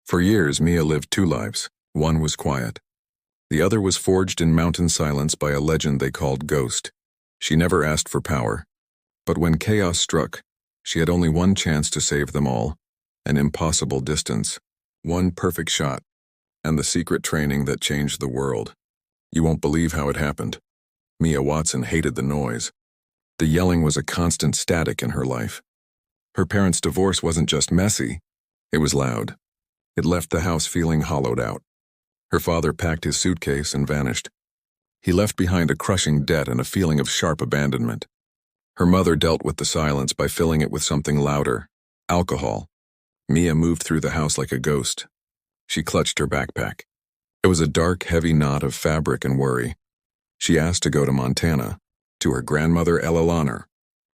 For years, Mia lived two lives. One was quiet. The other was forged in mountain silence by a legend they called Ghost. She never asked for power. But when chaos struck, she had only one chance to save them all, an impossible distance, one perfect shot, and the secret training that changed the world. You won't believe how it happened. Mia Watson hated the noise. The yelling was a constant static in her life. Her parents' divorce wasn't just messy, it was loud. It left the house feeling hollowed out. Her father packed his suitcase and vanished. He left behind a crushing debt and a feeling of sharp abandonment. Her mother dealt with the silence by filling it with something louder, alcohol. Mia moved through the house like a ghost. She clutched her backpack. It was a dark, heavy knot of fabric and worry. She asked to go to Montana, to her grandmother Elellaner.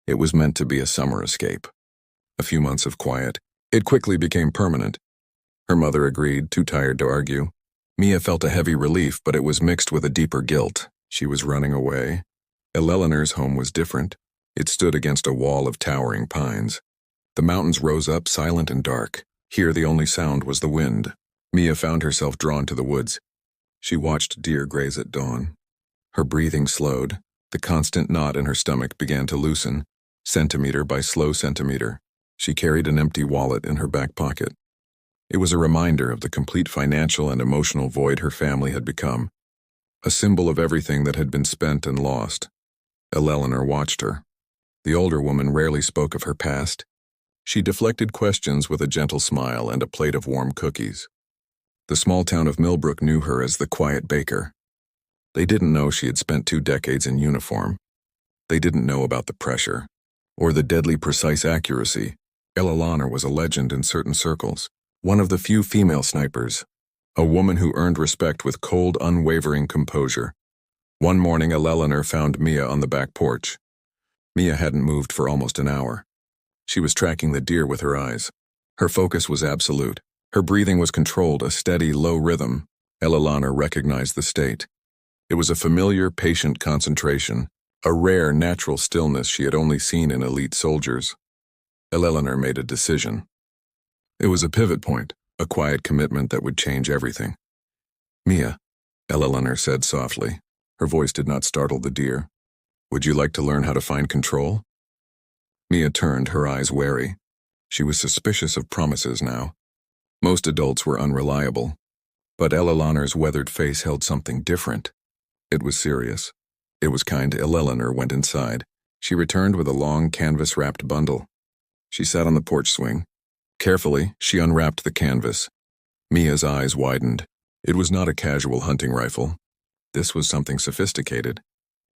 It was meant to be a summer escape. A few months of quiet. It quickly became permanent. Her mother agreed, too tired to argue. Mia felt a heavy relief, but it was mixed with a deeper guilt. She was running away. Elellaner's home was different. It stood against a wall of towering pines. The mountains rose up silent and dark. Here the only sound was the wind. Mia found herself drawn to the woods. She watched deer graze at dawn. Her breathing slowed. The constant knot in her stomach began to loosen, centimeter by slow centimeter. She carried an empty wallet in her back pocket. It was a reminder of the complete financial and emotional void her family had become, a symbol of everything that had been spent and lost. Elellaner watched her. The older woman rarely spoke of her past. She deflected questions with a gentle smile and a plate of warm cookies. The small town of Millbrook knew her as the quiet baker. They didn't know she had spent 2 decades in uniform. They didn't know about the pressure, or the deadly precise accuracy. Elellaner was a legend in certain circles, one of the few female snipers, a woman who earned respect with cold, unwavering composure. One morning, Elellaner found Mia on the back porch. Mia hadn't moved for almost an hour. She was tracking the deer with her eyes. Her focus was absolute. Her breathing was controlled, a steady, low rhythm. Elellaner recognized the state. It was a familiar, patient concentration, a rare, natural stillness she had only seen in elite soldiers. Elellaner made a decision. It was a pivot point, a quiet commitment that would change everything. "Mia," Elellaner said softly. Her voice did not startle the deer. "Would you like to learn how to find control?" Mia turned, her eyes wary. She was suspicious of promises now. Most adults were unreliable, but Elellaner's weathered face held something different. It was serious. It was kind. Elellaner went inside. She returned with a long, canvas-wrapped bundle. She sat on the porch swing. Carefully, she unwrapped the canvas. Mia's eyes widened. It was not a casual hunting rifle. This was something sophisticated.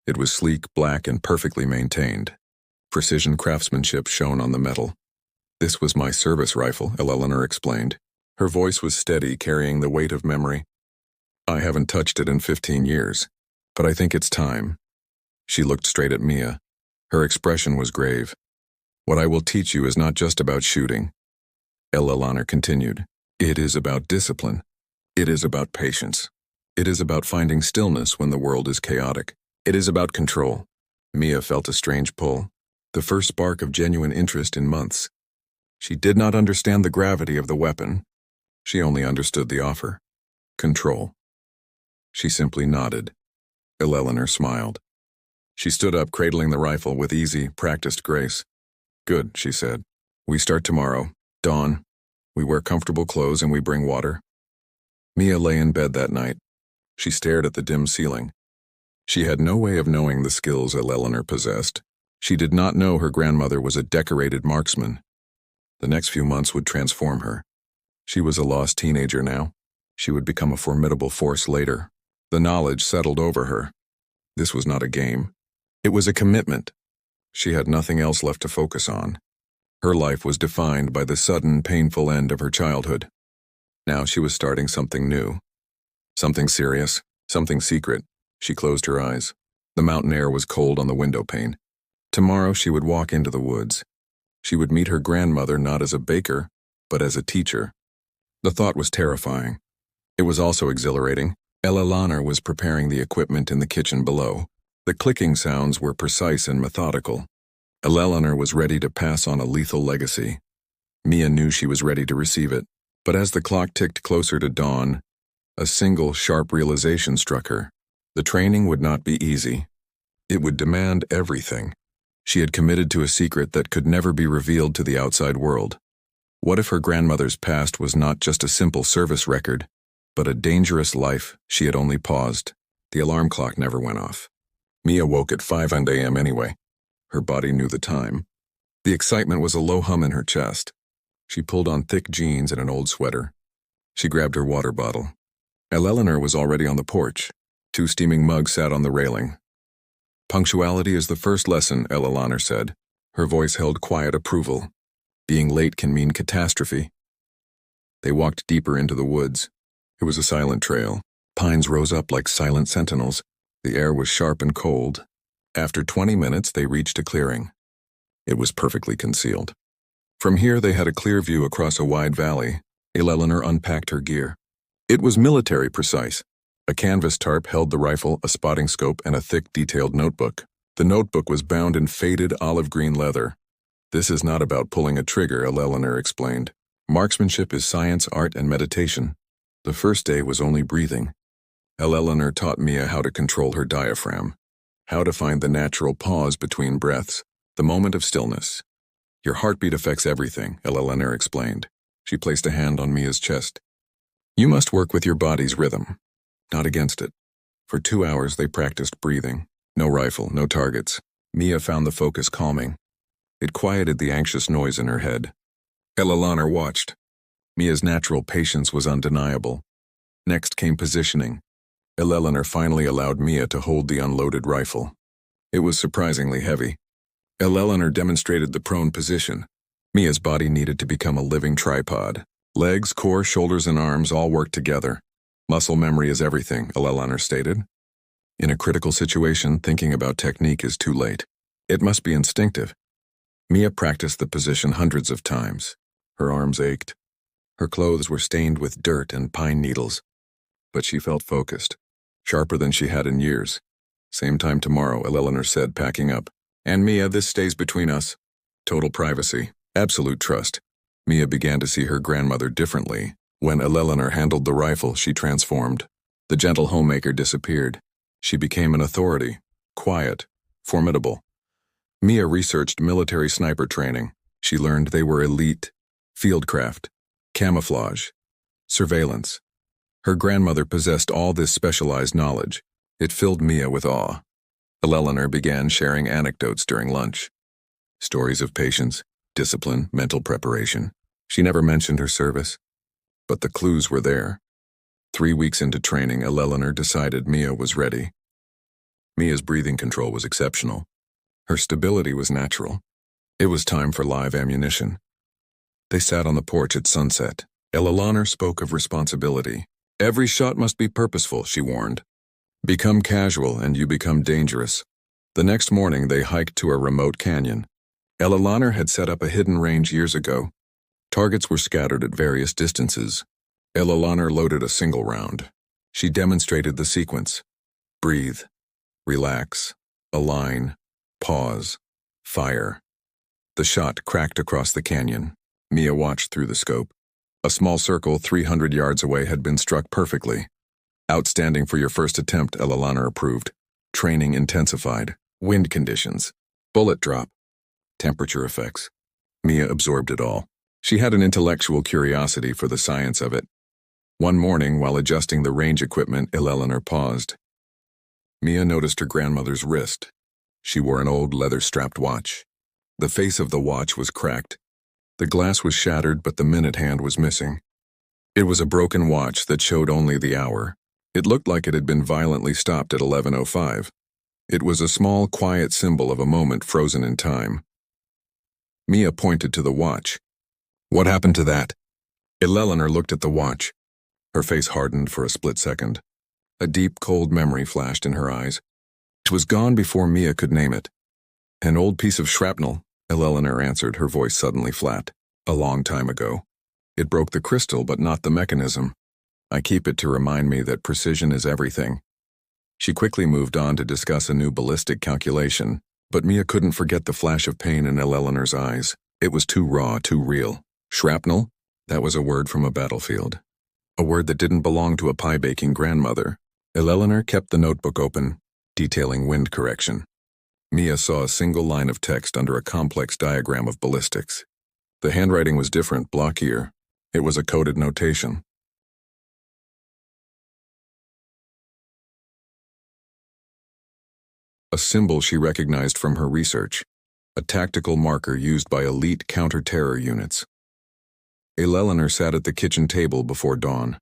It was sleek, black, and perfectly maintained. Precision craftsmanship shone on the metal. "This was my service rifle," Elellaner explained. Her voice was steady, carrying the weight of memory. "I haven't touched it in 15 years, but I think it's time." She looked straight at Mia. Her expression was grave. "What I will teach you is not just about shooting." Elellaner continued. "It is about discipline. It is about patience. It is about finding stillness when the world is chaotic. It is about control." Mia felt a strange pull, the first spark of genuine interest in months. She did not understand the gravity of the weapon. She only understood the offer. Control. She simply nodded. Elellaner smiled. She stood up, cradling the rifle with easy, practiced grace. "Good," she said. "We start tomorrow. Dawn. We wear comfortable clothes and we bring water." Mia lay in bed that night. She stared at the dim ceiling. She had no way of knowing the skills Elellaner possessed. She did not know her grandmother was a decorated marksman. The next few months would transform her. She was a lost teenager now. She would become a formidable force later. The knowledge settled over her. This was not a game. It was a commitment. She had nothing else left to focus on. Her life was defined by the sudden, painful end of her childhood. Now she was starting something new. Something serious, something secret. She closed her eyes. The mountain air was cold on the window pane. Tomorrow she would walk into the woods. She would meet her grandmother not as a baker, but as a teacher. The thought was terrifying. It was also exhilarating. Elellaner was preparing the equipment in the kitchen below. The clicking sounds were precise and methodical. Elellaner was ready to pass on a lethal legacy. Mia knew she was ready to receive it. But as the clock ticked closer to dawn, a single sharp realization struck her. The training would not be easy. It would demand everything. She had committed to a secret that could never be revealed to the outside world. What if her grandmother's past was not just a simple service record, but a dangerous life she had only paused? The alarm clock never went off. Mia woke at 5 a.m. anyway. Her body knew the time. The excitement was a low hum in her chest. She pulled on thick jeans and an old sweater. She grabbed her water bottle. Elellaner was already on the porch. 2 steaming mugs sat on the railing. "Punctuality is the first lesson," Elellaner said. Her voice held quiet approval. "Being late can mean catastrophe." They walked deeper into the woods. It was a silent trail. Pines rose up like silent sentinels. The air was sharp and cold. After 20 minutes, they reached a clearing. It was perfectly concealed. From here, they had a clear view across a wide valley. Elellaner unpacked her gear. It was military precise. A canvas tarp held the rifle, a spotting scope, and a thick, detailed notebook. The notebook was bound in faded olive green leather. "This is not about pulling a trigger," Elellaner explained. "Marksmanship is science, art, and meditation." The first day was only breathing. Elellaner taught Mia how to control her diaphragm, how to find the natural pause between breaths, the moment of stillness. "Your heartbeat affects everything," Elellaner explained. She placed a hand on Mia's chest. "You must work with your body's rhythm, not against it." For 2 hours they practiced breathing. No rifle, no targets. Mia found the focus calming. It quieted the anxious noise in her head. Elellaner watched. Mia's natural patience was undeniable. Next came positioning. Elellaner finally allowed Mia to hold the unloaded rifle. It was surprisingly heavy. Elellaner demonstrated the prone position. Mia's body needed to become a living tripod. Legs, core, shoulders, and arms all worked together. "Muscle memory is everything," Elellaner stated. "In a critical situation, thinking about technique is too late. It must be instinctive." Mia practiced the position hundreds of times. Her arms ached. Her clothes were stained with dirt and pine needles. But she felt focused, sharper than she had in years. "Same time tomorrow," Elellaner said, packing up. "And Mia, this stays between us. Total privacy, absolute trust." Mia began to see her grandmother differently. When Elellaner handled the rifle, she transformed. The gentle homemaker disappeared. She became an authority, quiet, formidable. Mia researched military sniper training. She learned they were elite, fieldcraft, camouflage, surveillance. Her grandmother possessed all this specialized knowledge. It filled Mia with awe. Elellaner began sharing anecdotes during lunch. Stories of patience, discipline, mental preparation. She never mentioned her service, but the clues were there. 3 weeks into training, Elellaner decided Mia was ready. Mia's breathing control was exceptional. Her stability was natural. It was time for live ammunition. They sat on the porch at sunset. Elellaner spoke of responsibility. "Every shot must be purposeful," she warned. "Become casual and you become dangerous." The next morning they hiked to a remote canyon. Elellaner had set up a hidden range years ago. Targets were scattered at various distances. Elellaner loaded a single round. She demonstrated the sequence. Breathe. Relax. Align. Pause. Fire. The shot cracked across the canyon. Mia watched through the scope. A small circle 300 yards away had been struck perfectly. "Outstanding for your first attempt," Elellaner approved. Training intensified. Wind conditions. Bullet drop. Temperature effects. Mia absorbed it all. She had an intellectual curiosity for the science of it. One morning, while adjusting the range equipment, Elellaner paused. Mia noticed her grandmother's wrist. She wore an old leather-strapped watch. The face of the watch was cracked. The glass was shattered, but the minute hand was missing. It was a broken watch that showed only the hour. It looked like it had been violently stopped at 11:05. It was a small, quiet symbol of a moment frozen in time. Mia pointed to the watch. "What happened to that?" Elellaner looked at the watch. Her face hardened for a split second. A deep, cold memory flashed in her eyes. It was gone before Mia could name it. "An old piece of shrapnel," Elellaner answered, her voice suddenly flat. "A long time ago. It broke the crystal, but not the mechanism. I keep it to remind me that precision is everything." She quickly moved on to discuss a new ballistic calculation, but Mia couldn't forget the flash of pain in Elellaner's eyes. It was too raw, too real. "Shrapnel?" That was a word from a battlefield. A word that didn't belong to a pie-baking grandmother. Elellaner kept the notebook open, detailing wind correction. Mia saw a single line of text under a complex diagram of ballistics. The handwriting was different, blockier. It was a coded notation. A symbol she recognized from her research, a tactical marker used by elite counter-terror units. Elellaner sat at the kitchen table before dawn.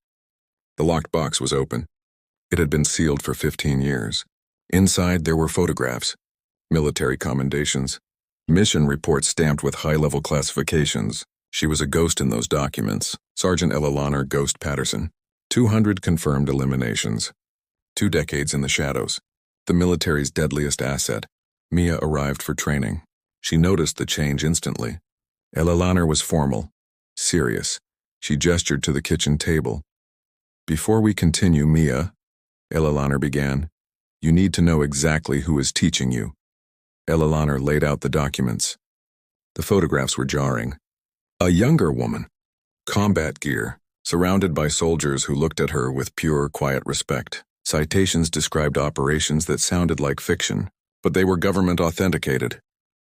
The locked box was open. It had been sealed for 15 years. Inside there were photographs, military commendations, mission reports stamped with high-level classifications. She was a ghost in those documents. Sergeant Elellaner Ghost Patterson. 200 confirmed eliminations. 2 decades in the shadows. The military's deadliest asset. Mia arrived for training. She noticed the change instantly. Elellaner was formal, serious. She gestured to the kitchen table. "Before we continue, Mia," Elellaner began, "you need to know exactly who is teaching you." Elellaner laid out the documents. The photographs were jarring. A younger woman, combat gear, surrounded by soldiers who looked at her with pure, quiet respect. Citations described operations that sounded like fiction, but they were government authenticated.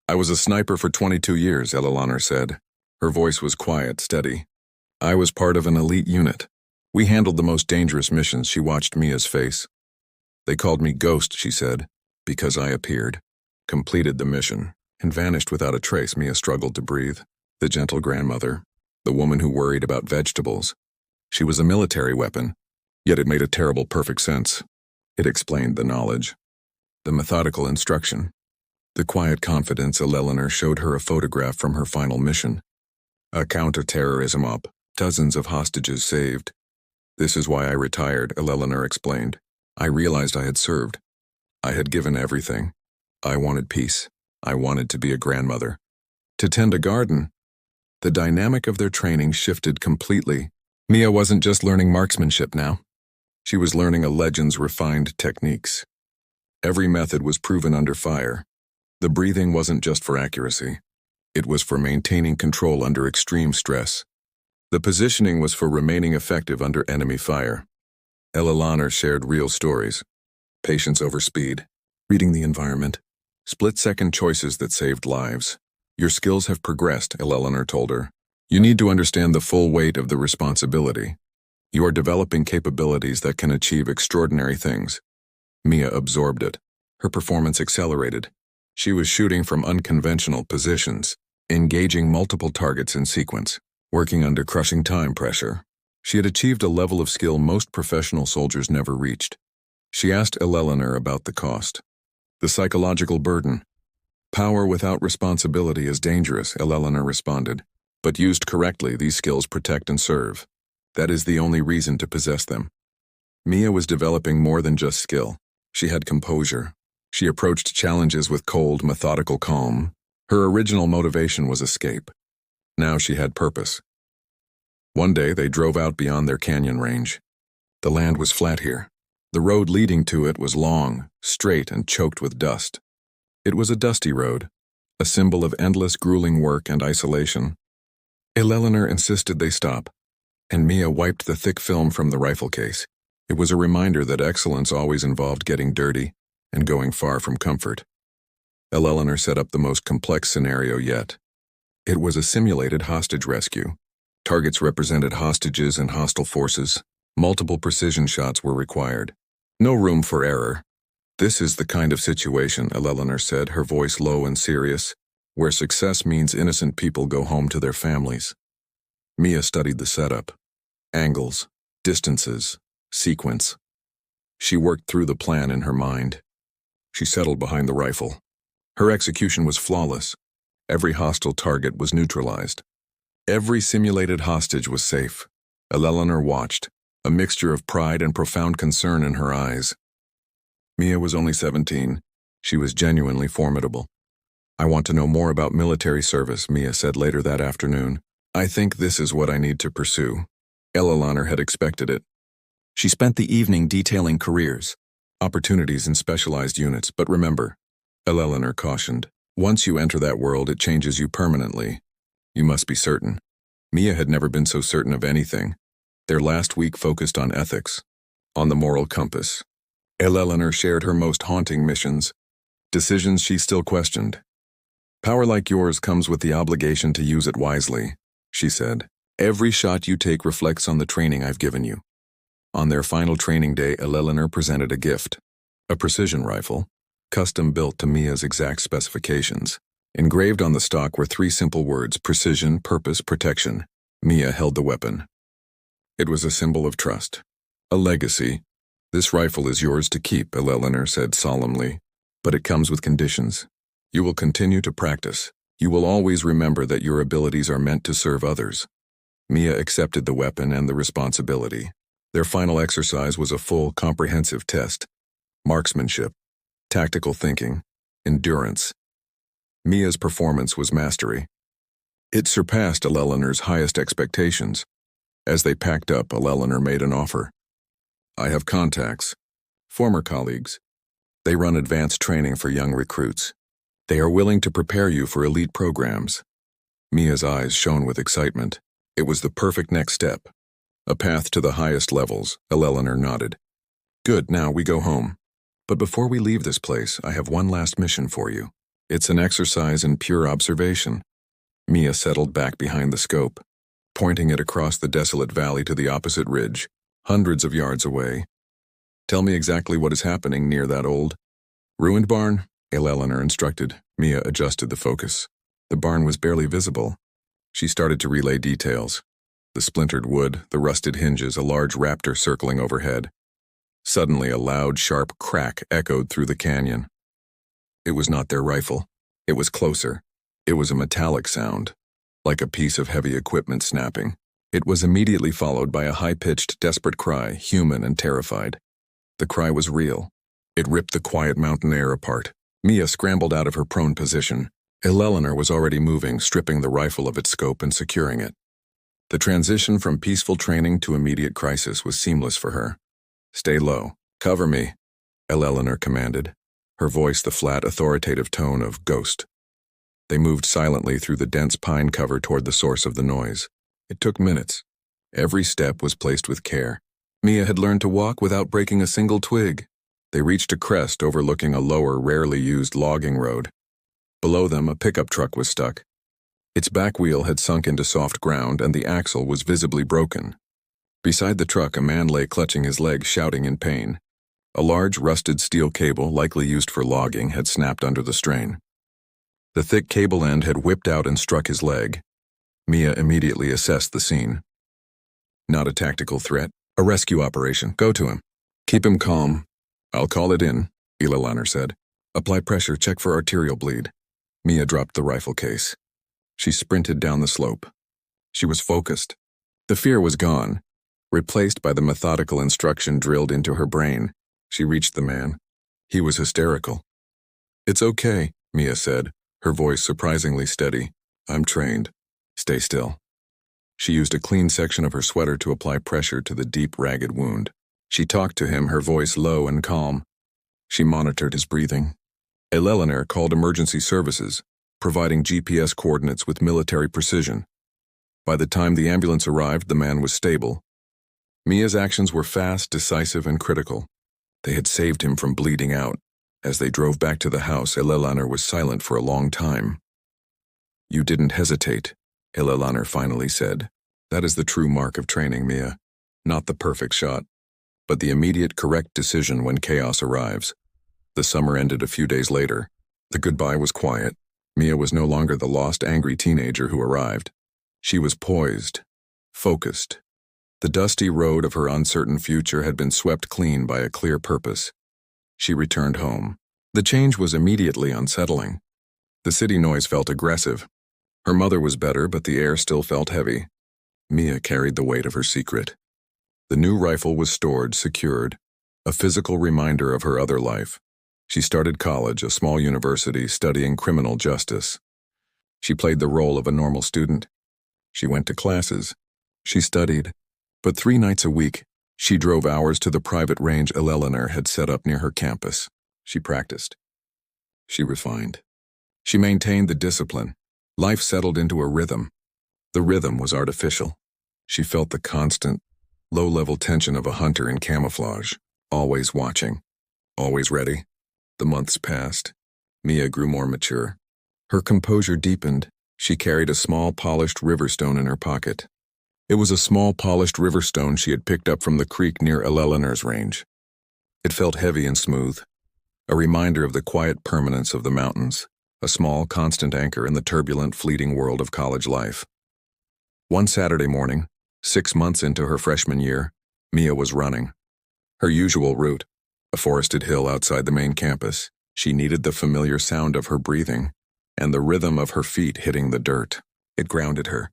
"I was a sniper for 22 years, Elellaner said. Her voice was quiet, steady. "I was part of an elite unit. We handled the most dangerous missions." She watched Mia's face. "They called me Ghost," she said, "because I appeared, completed the mission, and vanished without a trace." Mia struggled to breathe. The gentle grandmother, the woman who worried about vegetables. She was a military weapon, yet it made a terrible perfect sense. It explained the knowledge, the methodical instruction, the quiet confidence. Elellaner showed her a photograph from her final mission. A counter-terrorism op, dozens of hostages saved. "This is why I retired," Elellaner explained. "I realized I had served. I had given everything. I wanted peace. I wanted to be a grandmother. To tend a garden." The dynamic of their training shifted completely. Mia wasn't just learning marksmanship now. She was learning a legend's refined techniques. Every method was proven under fire. The breathing wasn't just for accuracy. It was for maintaining control under extreme stress. The positioning was for remaining effective under enemy fire. Elellaner shared real stories. Patience over speed, reading the environment, split-second choices that saved lives. "Your skills have progressed," Elellaner told her. "You need to understand the full weight of the responsibility. You are developing capabilities that can achieve extraordinary things." Mia absorbed it. Her performance accelerated. She was shooting from unconventional positions, engaging multiple targets in sequence, working under crushing time pressure. She had achieved a level of skill most professional soldiers never reached. She asked Elellaner about the cost. The psychological burden. "Power without responsibility is dangerous," Elellaner responded. "But used correctly, these skills protect and serve. That is the only reason to possess them." Mia was developing more than just skill. She had composure. She approached challenges with cold, methodical calm. Her original motivation was escape. Now she had purpose. One day they drove out beyond their canyon range. The land was flat here. The road leading to it was long, straight, and choked with dust. It was a dusty road, a symbol of endless grueling work and isolation. Elellaner insisted they stop, and Mia wiped the thick film from the rifle case. It was a reminder that excellence always involved getting dirty and going far from comfort. Elellaner set up the most complex scenario yet. It was a simulated hostage rescue. Targets represented hostages and hostile forces. Multiple precision shots were required. No room for error. "This is the kind of situation," Elellaner said, her voice low and serious, "where success means innocent people go home to their families." Mia studied the setup. Angles, distances, sequence. She worked through the plan in her mind. She settled behind the rifle. Her execution was flawless. Every hostile target was neutralized. Every simulated hostage was safe. Elellaner watched, a mixture of pride and profound concern in her eyes. Mia was only 17. She was genuinely formidable. "I want to know more about military service," Mia said later that afternoon. "I think this is what I need to pursue." Elellaner had expected it. She spent the evening detailing careers, opportunities in specialized units, but remember, Elellaner cautioned, once you enter that world, it changes you permanently. You must be certain. Mia had never been so certain of anything. Their last week focused on ethics, on the moral compass. Elellaner shared her most haunting missions, decisions she still questioned. Power like yours comes with the obligation to use it wisely, she said. Every shot you take reflects on the training I've given you. On their final training day, Elellaner presented a gift, a precision rifle, custom-built to Mia's exact specifications. Engraved on the stock were 3 simple words: precision, purpose, protection. Mia held the weapon. It was a symbol of trust, a legacy. This rifle is yours to keep, Elellaner said solemnly, but it comes with conditions. You will continue to practice. You will always remember that your abilities are meant to serve others. Mia accepted the weapon and the responsibility. Their final exercise was a full, comprehensive test: marksmanship, tactical thinking, endurance. Mia's performance was mastery. It surpassed Elellaner's highest expectations. As they packed up, Elellaner made an offer. I have contacts, former colleagues. They run advanced training for young recruits. They are willing to prepare you for elite programs. Mia's eyes shone with excitement. It was the perfect next step. A path to the highest levels, Elellaner nodded. Good, now we go home. But before we leave this place, I have one last mission for you. It's an exercise in pure observation. Mia settled back behind the scope, pointing it across the desolate valley to the opposite ridge, hundreds of yards away. Tell me exactly what is happening near that old ruined barn, Elellaner instructed. Mia adjusted the focus. The barn was barely visible. She started to relay details. The splintered wood, the rusted hinges, a large raptor circling overhead. Suddenly, a loud, sharp crack echoed through the canyon. It was not their rifle. It was closer. It was a metallic sound, like a piece of heavy equipment snapping. It was immediately followed by a high-pitched, desperate cry, human and terrified. The cry was real. It ripped the quiet mountain air apart. Mia scrambled out of her prone position. Elellaner was already moving, stripping the rifle of its scope and securing it. The transition from peaceful training to immediate crisis was seamless for her. Stay low. Cover me, Elellaner commanded, her voice the flat, authoritative tone of Ghost. They moved silently through the dense pine cover toward the source of the noise. It took minutes. Every step was placed with care. Mia had learned to walk without breaking a single twig. They reached a crest overlooking a lower, rarely used logging road. Below them, a pickup truck was stuck. Its back wheel had sunk into soft ground and the axle was visibly broken. Beside the truck, a man lay clutching his leg, shouting in pain. A large, rusted steel cable, likely used for logging, had snapped under the strain. The thick cable end had whipped out and struck his leg. Mia immediately assessed the scene. Not a tactical threat, a rescue operation. Go to him. Keep him calm. I'll call it in, Elellaner said. Apply pressure, check for arterial bleed. Mia dropped the rifle case. She sprinted down the slope. She was focused. The fear was gone, replaced by the methodical instruction drilled into her brain. She reached the man. He was hysterical. It's okay, Mia said, her voice surprisingly steady. I'm trained. Stay still. She used a clean section of her sweater to apply pressure to the deep, ragged wound. She talked to him, her voice low and calm. She monitored his breathing. Elellaner called emergency services, providing GPS coordinates with military precision. By the time the ambulance arrived, the man was stable. Mia's actions were fast, decisive, and critical. They had saved him from bleeding out. As they drove back to the house, Elellaner was silent for a long time. You didn't hesitate, Elellaner finally said. That is the true mark of training, Mia. Not the perfect shot, but the immediate correct decision when chaos arrives. The summer ended a few days later. The goodbye was quiet. Mia was no longer the lost, angry teenager who arrived. She was poised, focused. The dusty road of her uncertain future had been swept clean by a clear purpose. She returned home. The change was immediately unsettling. The city noise felt aggressive. Her mother was better, but the air still felt heavy. Mia carried the weight of her secret. The new rifle was stored, secured, a physical reminder of her other life. She started college, a small university, studying criminal justice. She played the role of a normal student. She went to classes. She studied. But 3 nights a week, she drove hours to the private range Elellaner had set up near her campus. She practiced. She refined. She maintained the discipline. Life settled into a rhythm. The rhythm was artificial. She felt the constant, low-level tension of a hunter in camouflage, always watching, always ready. The months passed. Mia grew more mature. Her composure deepened. She carried a small polished riverstone in her pocket. It was a small polished riverstone she had picked up from the creek near Elellaner's range. It felt heavy and smooth, a reminder of the quiet permanence of the mountains, a small, constant anchor in the turbulent, fleeting world of college life. One Saturday morning, 6 months into her freshman year, Mia was running. Her usual route, a forested hill outside the main campus. She needed the familiar sound of her breathing and the rhythm of her feet hitting the dirt. It grounded her.